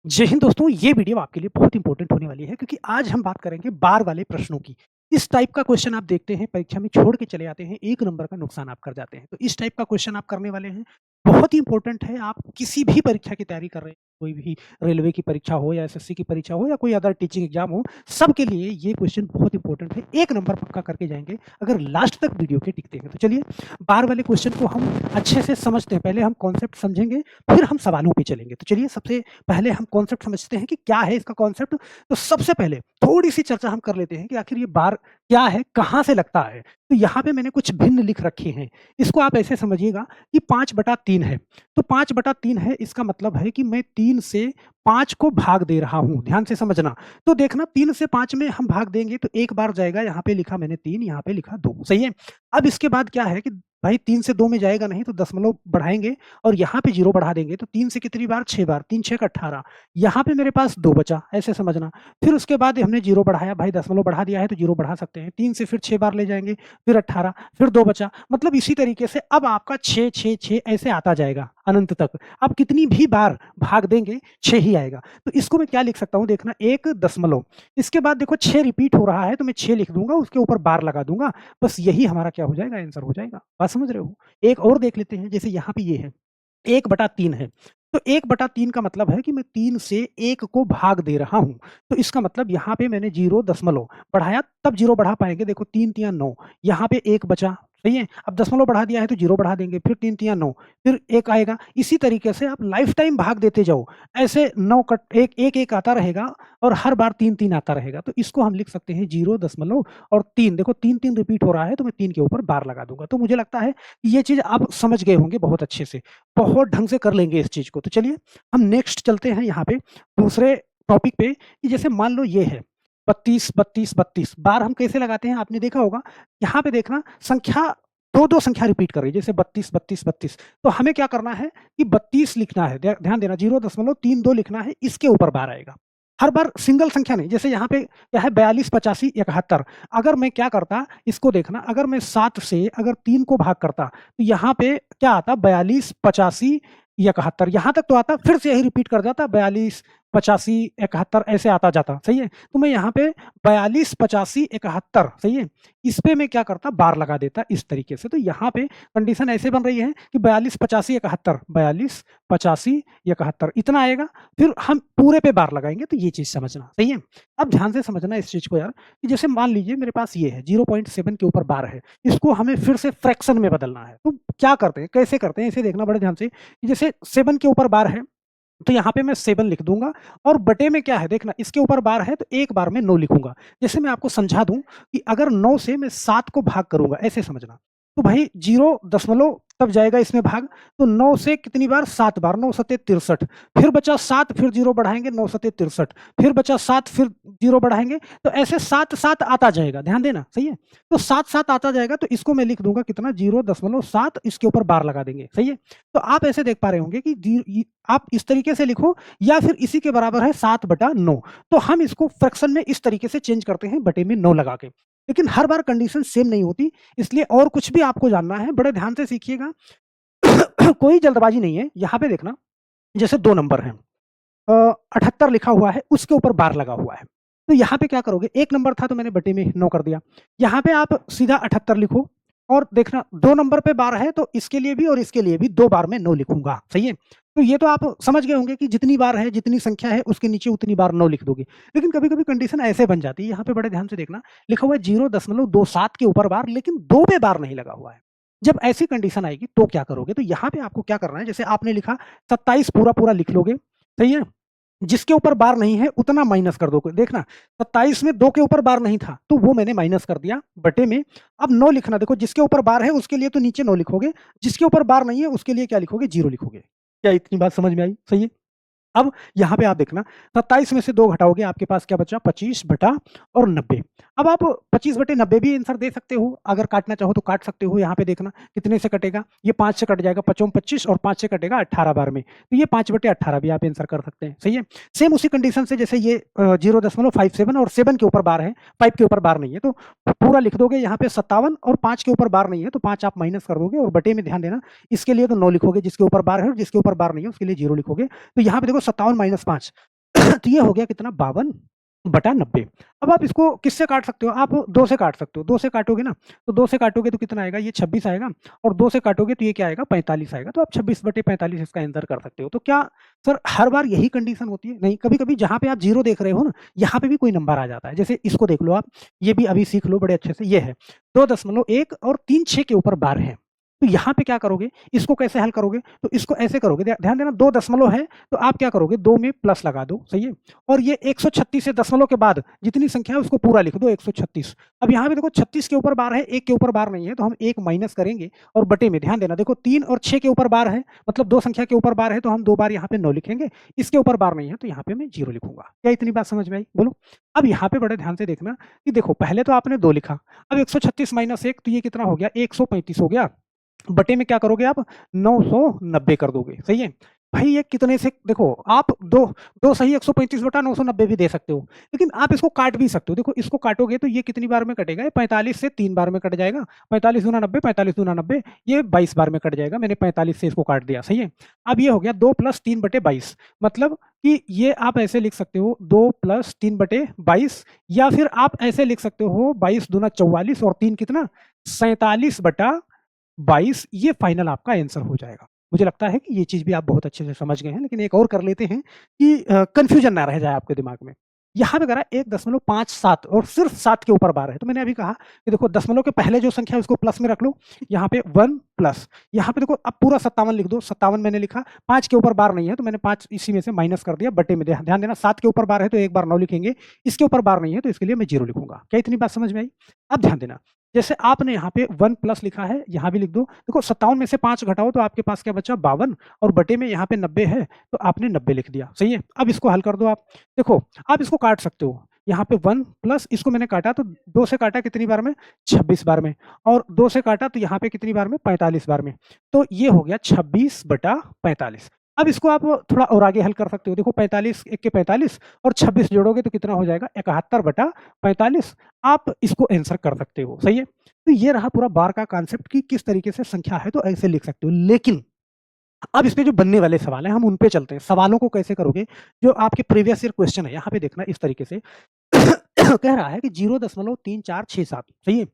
जय हिंद दोस्तों, ये वीडियो आपके लिए बहुत इंपॉर्टेंट होने वाली है क्योंकि आज हम बात करेंगे बार वाले प्रश्नों की। इस टाइप का क्वेश्चन आप देखते हैं, परीक्षा में छोड़ के चले आते हैं, 1 नंबर का नुकसान आप कर जाते हैं। तो इस टाइप का क्वेश्चन आप करने वाले हैं, बहुत ही इंपॉर्टेंट है। आप किसी भी परीक्षा की तैयारी कर रहे हैं, कोई भी रेलवे की परीक्षा हो या एसएससी की परीक्षा हो या कोई अदर टीचिंग एग्जाम हो, सबके लिए ये क्वेश्चन बहुत इंपॉर्टेंट है। 1 नंबर पक्का करके जाएँगे, अगर लास्ट तक वीडियो के टिकते हैं। तो चलिए, बार वाले क्वेश्चन को हम अच्छे से समझते हैं। पहले हम कॉन्सेप्ट समझेंगे, फिर हम सवालों पे चलेंगे। तो चलिए, सबसे पहले हम कॉन्सेप्ट समझते हैं कि क्या है इसका कॉन्सेप्ट। तो सबसे पहले थोड़ी-सी चर्चा हम कर लेते हैं कि आखिर ये बार क्या है, कहाँ से लगता है? तो यहाँ पे मैंने कुछ भिन्न लिख रखे हैं। इसको आप ऐसे समझिएगा कि 5/3 है। तो 5/3 है, इसका मतलब है कि मैं 3 से 5 को भाग दे रहा हूँ। ध्यान से समझना। तो देखना, 3 से 5 में हम भाग देंगे तो एक बार जाएगा, यहाँ पे लिखा मैंने 3, यहाँ पे लिखा 2, सही है? अब इसके बाद क्या है कि भाई 3 से 2 में जाएगा नहीं, तो दशमलव बढ़ाएँगे और यहाँ पे 0 बढ़ा देंगे। तो 3 से कितनी बार? 6 बार, 3 छः का 18। यहाँ पे मेरे पास 2 बचा, ऐसे समझना। फिर उसके बाद हमने 0 बढ़ाया, भाई दशमलव बढ़ा दिया है तो 0 बढ़ा सकते हैं। 3 से फिर 6 बार ले जाएँगे, फिर 18, फिर 2 बचा। मतलब इसी तरीके से अब आपका 6, 6, 6 ऐसे आता जाएगा अनंत तक। आप कितनी भी बार भाग देंगे, 6 ही आएगा। तो इसको मैं क्या लिख सकता हूँ, देखना, 1 दशमलव, इसके बाद देखो 6 रिपीट हो रहा है तो मैं 6 लिख दूँगा, उसके ऊपर बार लगा दूँगा। बस यही हमारा क्या हो जाएगा, आंसर हो जाएगा। बात समझ रहे हो? एक और देख लेते हैं, जैसे यहाँ पे ये है, 1/3 है। तो 1/3 का मतलब है कि मैं 3 से 1 को भाग दे रहा हूँ। तो इसका मतलब यहाँ पे मैंने 0 दशमलव बढ़ाया, तब 0 बढ़ा पाएँगे। देखो 3 तिया 9, यहाँ पे 1 बचा, सही है? अब दशमलव बढ़ा दिया है तो 0 बढ़ा देंगे, फिर 3 तिया 9, फिर 1 आएगा। इसी तरीके से आप लाइफ टाइम भाग देते जाओ। ऐसे 9 कट 1, 1, 1 आता रहेगा और हर बार 3, 3 आता रहेगा। तो इसको हम लिख सकते हैं 0 दशमलव और 3। देखो 3, 3 रिपीट हो रहा है तो मैं 3 के ऊपर बार लगा दूँगा। तो मुझे लगता है ये चीज़ आप समझ गए होंगे बहुत अच्छे से। बहुत ढंग से कर लेंगे इस चीज़ को। तो चलिए, हम नेक्स्ट चलते हैं यहाँ पे दूसरे टॉपिक पे कि जैसे मान लो ये है 32, 32, 32 बार हम कैसे लगाते हैं आपने देखा होगा। यहाँ पे देखना, संख्या 2-2 संख्या रिपीट कर रही है, जैसे 32, 32, 32। तो हमें क्या करना है कि 32 लिखना है। ध्यान देना, 0.32 लिखना है, इसके ऊपर बार आएगा। हर बार सिंगल संख्या नहीं, जैसे यहाँ पे क्या है, 42, 85, 71। अगर मैं क्या करता, इसको देखना, अगर मैं 7 से अगर 3 को भाग करता तो यहाँ पे क्या आता, 42, 85, 71, यहाँ तक तो आता, फिर से यही रिपीट कर जाता, 42, 85, 71 ऐसे आता जाता, सही है? तो मैं यहाँ पे 42, 85, 71, सही है? इस पे मैं क्या करता, बार लगा देता इस तरीके से। तो यहाँ पे कंडीशन ऐसे बन रही है कि 42, 85, 71, 42, 85, 71 इतना आएगा, फिर हम पूरे पे बार लगाएँगे। तो ये चीज़ समझना, सही है? अब ध्यान से समझना इस चीज़ को यार, कि जैसे मान लीजिए मेरे पास ये है, 0.7 के ऊपर बार है, इसको हमें फिर से फ्रैक्शन में बदलना है। तो क्या करते हैं, कैसे करते हैं, इसे देखना बड़े ध्यान से। कि जैसे 7 के ऊपर बार है, तो यहाँ पे मैं 7 लिख दूँगा और बटे में क्या है, देखना, इसके ऊपर बार है तो एक बार में 9 लिखूँगा। जैसे मैं आपको समझा दूँ कि अगर 9 से मैं 7 को भाग करूँगा, ऐसे समझना। तो भाई 0 दशमलव तब जाएगा इसमें भाग, तो 9 से कितनी बार, 7 बार, 9 सत्ते 63, फिर बचा 7, फिर 0 बढ़ाएँगे, 9 सत्ते 63, फिर बचा 7, फिर 0 बढ़ाएँगे, तो ऐसे 7-7 आता जाएगा, ध्यान देना, सही है? तो 7-7 आता जाएगा, तो इसको मैं लिख दूँगा कितना, 0.7, इसके ऊपर बार लगा देंगे, सही है? तो आप ऐसे देख पा रहे होंगे कि आप इस तरीके से लिखो या फिर इसी के बराबर है 7/9। तो हम इसको फ्रैक्शन में इस तरीके से चेंज करते हैं, बटे में 9 लगा के। लेकिन हर बार कंडीशन सेम नहीं होती, इसलिए और कुछ भी आपको जानना है, बड़े ध्यान से सीखिएगा। कोई जल्दबाजी नहीं है। यहाँ पे देखना, जैसे 2 नंबर हैं, 78 लिखा हुआ है, उसके ऊपर बार लगा हुआ है। तो यहाँ पे क्या करोगे, 1 नंबर था तो मैंने बटे में 9 कर दिया। यहाँ पे आप सीधा 78 लिखो और देखना 2 नंबर पे बार है, तो इसके लिए भी और इसके लिए भी 2 बार में 9 लिखूँगा, सही है? तो ये तो आप समझ गए होंगे कि जितनी बार है, जितनी संख्या है, उसके नीचे उतनी बार 9 लिख दोगे। लेकिन कभी-कभी कंडीशन ऐसे बन जाती है, यहाँ पे बड़े ध्यान से देखना, लिखा हुआ है 0.27 के ऊपर बार, लेकिन 2 पे बार नहीं लगा हुआ है। जब ऐसी कंडीशन आएगी तो क्या करोगे? तो यहाँ पे आपको क्या करना है, जैसे आपने लिखा 27 पूरा-पूरा लिख लोगे, सही है? जिसके ऊपर बार नहीं है उतना माइनस कर दोगे। देखना, 27 में 2 के ऊपर बार नहीं था, तो वो मैंने माइनस कर दिया बटे में। अब 9 लिखना, देखो जिसके ऊपर बार है उसके लिए तो नीचे 9 लिखोगे, जिसके ऊपर बार नहीं है उसके लिए क्या लिखोगे, 0 लिखोगे। क्या इतनी बात समझ में आई? सही है? अब यहाँ पे आप देखना, 27 में से 2 घटाओगे, आपके पास क्या बचा, 25 बटा और 90। अब आप 25/90 भी आंसर दे सकते हो, अगर काटना चाहो तो काट सकते हो। यहाँ पे देखना कितने से कटेगा, ये 5 से कट जाएगा, 5 25 और 5 से कटेगा 18 बार में, तो ये 5/18 भी आप आंसर कर सकते हैं, सही है। सेम उसी कंडीशन से जैसे ये 0.57 और 7 के ऊपर बार है, 5 के ऊपर बार नहीं है, तो पूरा लिख दोगे। यहाँ पे 57 और 5 के ऊपर बार नहीं है, तो 5 आप माइनस कर दोगे और बटे में ध्यान देना, इसके लिए तो 9 लिखोगे जिसके ऊपर बार है, और जिसके ऊपर बार नहीं है उसके लिए 0 लिखोगे। तो यहाँ पे देखो 57 - 5 तो ये हो गया कितना, 52/90। अब आप इसको किससे काट सकते हो, आप 2 से काट सकते हो। 2 से काटोगे ना, तो 2 से काटोगे तो कितना आएगा, ये 26 आएगा, और 2 से काटोगे तो ये क्या आएगा, 45 आएगा। तो आप 26/45 इसका आंसर कर सकते हो। तो क्या सर हर बार यही कंडीशन होती है? नहीं, कभी-कभी जहाँ पे आप 0 देख रहे हो ना, यहाँ पे भी कोई नंबर आ जाता है। जैसे इसको देख लो आप, ये भी अभी सीख लो बड़े अच्छे से। ये है 2.1 और 3 6 के ऊपर बार है। तो यहाँ पे क्या करोगे, इसको कैसे हल करोगे, तो इसको ऐसे करोगे, ध्यान देना 2 दशमलव है, तो आप क्या करोगे, 2 में प्लस लगा दो, सही है। और ये 136 है, दशमलव के बाद जितनी संख्या है उसको पूरा लिख दो, 136। अब यहाँ पे देखो 36 के ऊपर बार है, 1 के ऊपर बार नहीं है, तो हम 1 माइनस करेंगे और बटे में ध्यान देना, देखो 3 और 6 के ऊपर बार है, मतलब 2 संख्या के ऊपर बार है, तो हम 2 बार यहाँ पे 9 लिखेंगे। इसके ऊपर बार नहीं है, तो यहाँ पे मैं 0 लिखूंगा। क्या इतनी बात समझ में आई, बोलो। अब यहाँ पे बड़े ध्यान से देखना कि देखो पहले तो आपने 2 लिखा, अब 136 - 1 तो ये कितना हो गया, 135 हो गया। बटे में क्या करोगे आप, 990 कर दोगे, सही है। भाई ये कितने से, देखो आप दो दो सही 135/990 भी दे सकते हो, लेकिन आप इसको काट भी सकते हो। देखो इसको काटोगे तो ये कितनी बार में कटेगा, ये 45 से 3 बार में कट जाएगा। 45 दूना 90, 45 दूना 90, ये 22 बार में कट जाएगा। मैंने 45 से इसको काट दिया, सही है। अब ये हो गया 2 + 3/22, मतलब कि ये आप ऐसे लिख सकते हो 2 + 3/22, या फिर आप ऐसे लिख सकते हो 22 दूना 44 और 3 कितना, 47/22। ये फाइनल आपका आंसर हो जाएगा। मुझे लगता है कि ये चीज़ भी आप बहुत अच्छे से समझ गए हैं, लेकिन एक और कर लेते हैं कि कन्फ्यूजन ना रह जाए आपके दिमाग में। यहाँ पे करा 1.57 और सिर्फ 7 के ऊपर बार है, तो मैंने अभी कहा कि देखो दशमलव के पहले जो संख्या है उसको प्लस में रख लो, यहाँ पे 1 प्लस, यहाँ पे देखो अब पूरा 57 लिख दो, 57 मैंने लिखा, 5 के ऊपर बार नहीं है, तो मैंने 5 इसी में से माइनस कर दिया, बटे में ध्यान देना 7 के ऊपर बार है तो एक बार 9 लिखेंगे, इसके ऊपर बार नहीं है तो इसके लिए मैं 0 लिखूंगा। क्या इतनी बात समझ में आई? अब ध्यान देना, जैसे आपने यहाँ पे 1 प्लस लिखा है, यहाँ भी लिख दो। देखो 57 में से 5 घटाओ तो आपके पास क्या बचा, 52, और बटे में यहाँ पे 90 है, तो आपने 90 लिख दिया, सही है। अब इसको हल कर दो आप। देखो आप इसको काट सकते हो, यहाँ पे 1 प्लस इसको मैंने काटा तो 2 से काटा कितनी बार में, 26 बार में, और 2 से काटा तो यहाँ पे कितनी बार में, 45 बार में। तो ये हो गया 26/45। अब इसको आप थोड़ा और आगे हल कर सकते हो। देखो 45 1 के 45 और 26 जोड़ोगे तो कितना हो जाएगा, 71/45। आप इसको आंसर कर सकते हो, सही है। तो ये रहा पूरा बार का कॉन्सेप्ट कि किस तरीके से संख्या है तो ऐसे लिख सकते हो। लेकिन अब इसपे जो बनने वाले सवाल हैं हम उन पे चलते हैं। सवालों को कैसे करोगे, जो आपके प्रीवियस ईयर क्वेश्चन है यहाँ पे देखना इस तरीके से कह रहा है कि 0.3467, सही है।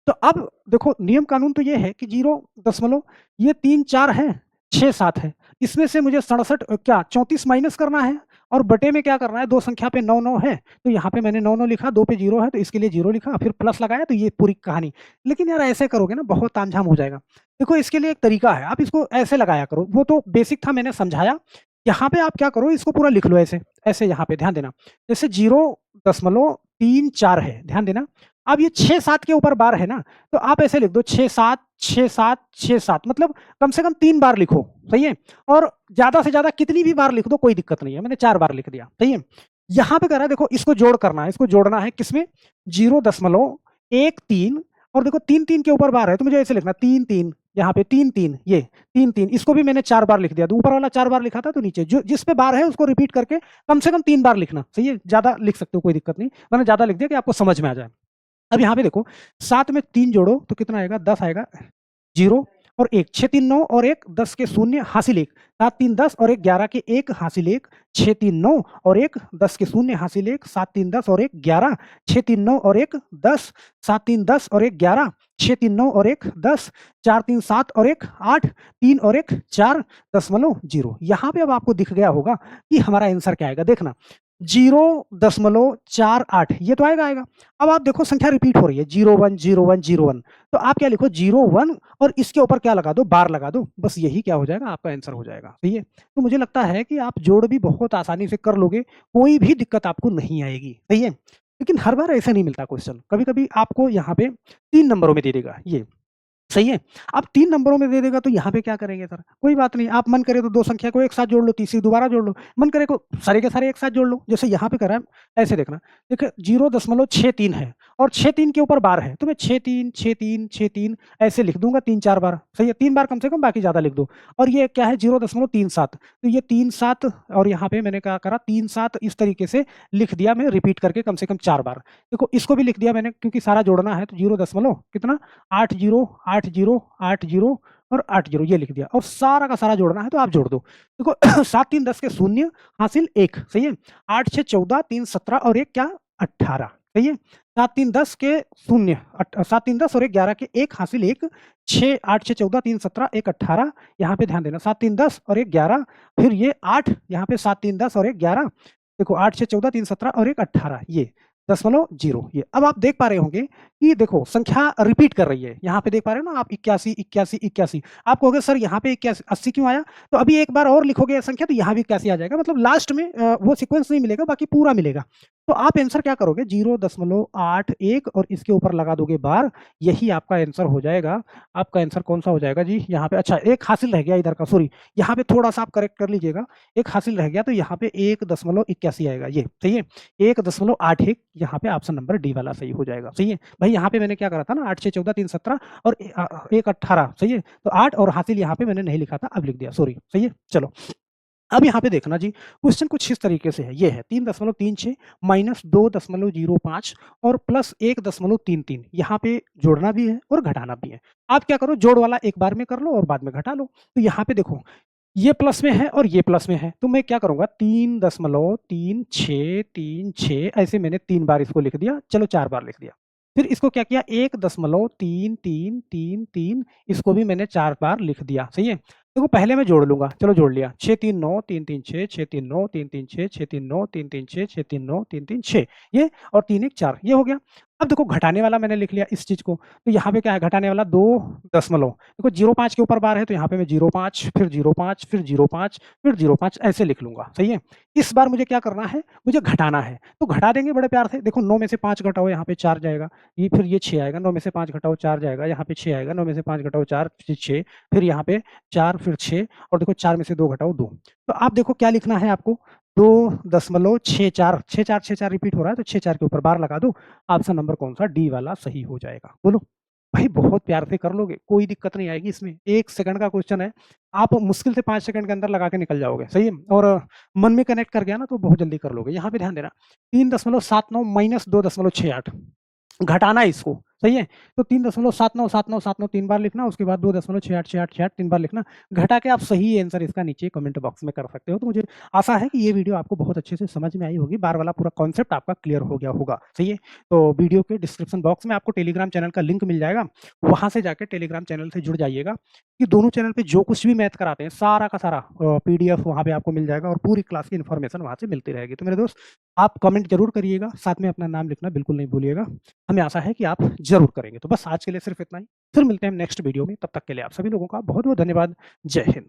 तो अब देखो नियम कानून तो ये है कि 0 दशमलव ये 3 4 है, 6 7 है, इसमें से मुझे 67 क्या 34 माइनस करना है, और बटे में क्या करना है, 2 संख्या पे 9 9 है, तो यहाँ पे मैंने 9 9 लिखा, 2 पे 0 है तो इसके लिए 0 लिखा, फिर प्लस लगाया, तो ये पूरी कहानी। लेकिन यार ऐसे करोगे ना बहुत तामझाम हो जाएगा। देखो इसके लिए एक तरीका है, आप इसको ऐसे लगाया करो, वो तो बेसिक था मैंने समझाया। यहाँ पे आप क्या करो, इसको पूरा लिख लो ऐसे ऐसे, यहाँ पे ध्यान देना, जैसे 0.34 है, ध्यान देना। अब ये 6 7 के ऊपर बार है ना, तो आप ऐसे लिख दो 6 7 6 7 6 7, मतलब कम से कम 3 बार लिखो, सही है। और ज्यादा से ज्यादा कितनी भी बार लिख दो कोई दिक्कत नहीं है, मैंने 4 बार लिख दिया, सही है। यहाँ पे कह रहा है देखो इसको जोड़ करना है, इसको जोड़ना है किसमें, 0.13, और देखो 3 3 के ऊपर बार है तो मुझे ऐसे लिखना 3 3, यहाँ पे 3 3, ये 3 3, इसको भी मैंने 4 बार लिख दिया। तो ऊपर वाला 4 बार लिखा था तो नीचे जो जिस पे बार है उसको रिपीट करके कम से कम 3 बार लिखना, सही है। ज्यादा लिख सकते हो कोई दिक्कत नहीं, मैंने ज्यादा लिख दिया कि आपको समझ में आ जाए। अब यहाँ पे देखो 7 में 3 जोड़ो तो कितना आएगा, 10 आएगा, 0 और 1, 6 3 9 और 1, 10 के शून्य हासिल 1, 7 3 10 और 1 11 के 1 हासिल 1, 6 3 9 और 1, 10 के शून्य हासिल 1, 7 3 10 और 1 11, 6 3 9 और 1 10, 7 3 10 और 1 11, 6 3 9 और 1 10, 4 3 7 और 1 8, 3 और 1 4.0। यहाँ पे अब आपको दिख गया होगा कि हमारा आंसर क्या आएगा, देखना 0.48 ये तो आएगा। अब आप देखो संख्या रिपीट हो रही है 01 01 01, तो आप क्या लिखो 01 और इसके ऊपर क्या लगा दो, बार लगा दो, बस यही क्या हो जाएगा, आपका आंसर हो जाएगा, सही है। तो मुझे लगता है कि आप जोड़ भी बहुत आसानी से कर लोगे, कोई भी दिक्कत आपको नहीं आएगी, सही है। लेकिन हर बार ऐसा नहीं मिलता क्वेश्चन, कभी कभी आपको यहाँ पे 3 नंबरों में दे देगा ये, सही है। अब 3 नंबरों में दे देगा तो यहाँ पे क्या करेंगे सर? कोई बात नहीं, आप मन करे तो 2 संख्या को एक साथ जोड़ लो, तीसरी दोबारा जोड़ लो, मन करे को सारे के सारे एक साथ जोड़ लो। जैसे यहाँ पे करा है, ऐसे देखना, देखिए 0.63 है और 6-3 के ऊपर बार है, तो मैं 6-3, 6-3, 6-3 ऐसे लिख दूँगा 3-4 बार, सही है? 3 बार कम से कम, बाकी ज़्यादा लिख दो। और ये क्या है 0.37, तो ये 37 और यहाँ पे मैंने क्या करा 37 इस तरीके से लिख दिया मैं रिपीट करके कम से कम 4 बार। देखो इसको भी लिख दिया मैंने क्योंकि सारा जोड़ना है तो 0 दशमलव कितना 80, 80, 80 और 80 ये लिख दिया और सारा का सारा जोड़ना है तो आप जोड़ दो। देखो 7 3 10 के शून्य हासिल 1, सही है। 8 6 14 3 17 और 1 क्या 18, सही है। 7 3 10 के शून्य 7 3 10 और 1 11 के 1 हासिल 1, 6 8 6 14 3 17 1 18, यहाँ पे ध्यान देना 7 3 10 और 1 11, फिर ये 8 यहाँ पे 7 3 10 और 1 11, देखो 8 6 14 3 17 और 1 18 ये 0.0 ये। अब आप देख पा रहे होंगे कि देखो संख्या रिपीट कर रही है। यहाँ पे देख पा रहे हो ना आप 81, 81, 81। आप कहोगे सर यहाँ पे 81, 80 क्यों आया? तो अभी एक बार और लिखोगे ये संख्या तो यहाँ भी 81 आ जाएगा। मतलब लास्ट में वो सीक्वेंस नहीं मिलेगा, बाकी पूरा मिलेगा। तो आप आंसर क्या करोगे 0.81 और इसके ऊपर लगा दोगे बार, यही आपका आंसर हो जाएगा। आपका आंसर कौन सा हो जाएगा जी? यहाँ पे अच्छा एक हासिल रह गया इधर का, सॉरी यहाँ पे थोड़ा सा आप करेक्ट कर लीजिएगा। एक हासिल रह गया तो यहाँ पे 1.81 आएगा, ये सही है। 1.81 यहाँ पे ऑप्शन नंबर डी वाला सही हो जाएगा, सही है भाई। यहाँ पे मैंने क्या करा था ना 8 6 14 3 17 और 1 18, सही है। तो 8 और हासिल यहाँ पे मैंने नहीं लिखा था, अब लिख दिया, सॉरी, सही है। चलो अब यहाँ पे देखना जी, क्वेश्चन कुछ इस तरीके से है, ये है 3.36 माइनस 2.05 और प्लस 1.33। यहाँ पे जोड़ना भी है और घटाना भी है। आप क्या करो जोड़ वाला एक बार में कर लो और बाद में घटा लो। तो यहाँ पे देखो ये प्लस में है और ये प्लस में है, तो मैं क्या करूंगा 3.3636 ऐसे मैंने 3 बार इसको लिख दिया, चलो 4 बार लिख दिया। फिर इसको क्या किया 1.3333, इसको भी मैंने 4 बार लिख दिया, सही है। देखो पहले मैं जोड़ लूंगा, चलो जोड़ लिया 6 3 9 3 3 6 6 3 9 3 3 6 6 3 9 3 3 6 6 3 9 3 3 6 ये और 3 1 4 ये हो गया। अब देखो घटाने वाला मैंने लिख लिया इस चीज को, तो यहाँ पे क्या है घटाने वाला 2 दशमलव, देखो 0.5 के ऊपर बार है तो यहाँ पे मैं 0.5 फिर 0.5 फिर 0.5 फिर 0.5 ऐसे लिख लूंगा, सही है। इस बार मुझे क्या करना है, मुझे घटाना है, तो घटा देंगे बड़े प्यार से। देखो 9 में से 5 घटाओ यहाँ पे 4 जाएगा, ये फिर ये 6 आएगा, 9 में से 5 घटाओ 4 जाएगा, यहाँ पे 6 आएगा, 9 में से 5 घटाओ 4 फिर 6, फिर यहाँ पे 4 फिर 6 और देखो 4 में से 2 घटाओ 2। तो आप देखो क्या लिखना है आपको 2.64 64 रिपीट हो रहा है तो 64 के ऊपर बार लगा दो। ऑप्शन नंबर कौन सा डी वाला सही हो जाएगा, बोलो भाई। बहुत प्यार से कर लोगे, कोई दिक्कत नहीं आएगी इसमें। 1 सेकंड का क्वेश्चन है, आप मुश्किल से 5 सेकंड के अंदर लगा के निकल जाओगे, सही है। और मन में कनेक्ट कर गया ना तो बहुत जल्दी कर लोगे। यहाँ पे ध्यान देना 3.79 माइनस 2.68 घटाना है इसको, सही है। तो 3.797979 3 बार लिखना, उसके बाद 2.686868 3 बार लिखना। घटा के आप सही आंसर इसका नीचे कमेंट बॉक्स में कर सकते हो। तो मुझे आशा है कि ये वीडियो आपको बहुत अच्छे से समझ में आई होगी, बार वाला पूरा कॉन्सेप्ट आपका क्लियर हो गया होगा, सही है। तो वीडियो के डिस्क्रिप्शन बॉक्स में आपको टेलीग्राम चैनल का लिंक मिल जाएगा, वहां से जाकर टेलीग्राम चैनल से जुड़ जाइएगा कि दोनों चैनल पे जो कुछ भी मैथ कराते हैं सारा का सारा पीडीएफ वहां पे आपको मिल जाएगा और पूरी क्लास की इन्फॉर्मेशन वहां से मिलती रहेगी। तो मेरे दोस्त आप कमेंट जरूर करिएगा, साथ में अपना नाम लिखना बिल्कुल नहीं भूलिएगा। हमें आशा है कि आप जरूर करेंगे। तो बस आज के लिए सिर्फ इतना ही, फिर मिलते हैं नेक्स्ट वीडियो में। तब तक के लिए आप सभी लोगों का बहुत बहुत धन्यवाद। जय हिंद।